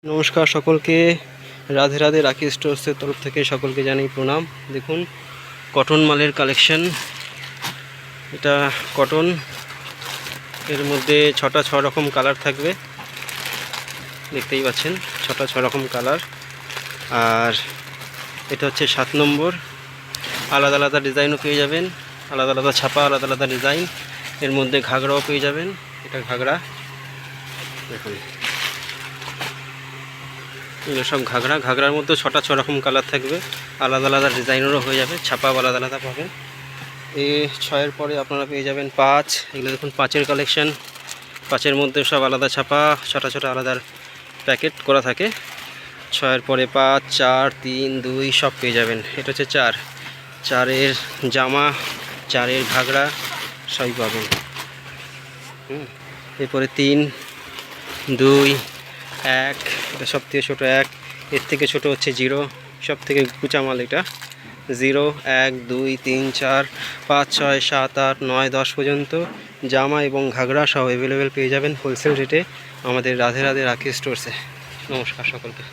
নমস্কার সকলকে, রাধে রাধে। রাখি স্টোর্সের তরফ থেকে সকলকে জানাই প্রণাম। দেখুন কটন মালের কালেকশন। এটা কটন, এর মধ্যে ছটা ছ রকম কালার থাকবে, দেখতেই পাচ্ছেন ছটা ছ রকম কালার। আর এটা হচ্ছে 7 নম্বর। আলাদা আলাদা ডিজাইনও পেয়ে যাবেন, আলাদা আলাদা ছাপা, আলাদা আলাদা ডিজাইন। এর মধ্যে ঘাগরাও পেয়ে যাবেন, এটা ঘাগরা দেখুন, এগুলো সব ঘাগরা। ঘাগরার মধ্যে ছটা ছ রকম কালার থাকবে, আলাদা আলাদা ডিজাইনেরও হয়ে যাবে, ছাপাও আলাদা আলাদা পাবেন। এই 6-এর পরে আপনারা পেয়ে যাবেন 5। এগুলো দেখুন 5-এর কালেকশন। 5-এর মধ্যে সব আলাদা ছাপা, ছটা ছটা আলাদা প্যাকেট করা থাকে। 6-এর পরে 5, 4, 3, 2 সব পেয়ে যাবেন। এটা হচ্ছে 4। 4-এর জামা, 4-এর ঘাগরা সবই পাবেন। এরপরে 3, 2, 1, এটা সব থেকে ছোটো 1। এর থেকে ছোট হচ্ছে 0, সব থেকে কুচা মাল এটা। 0, 1, 2, 3, 4, 5, 6, 7, 8, 9, 10 পর্যন্ত জামা এবং ঘাগরা সব অ্যাভেলেবেল পেয়ে যাবেন হোলসেল রেটে আমাদের রাধে রাধে রাখি স্টোর্সে। নমস্কার সকলকে।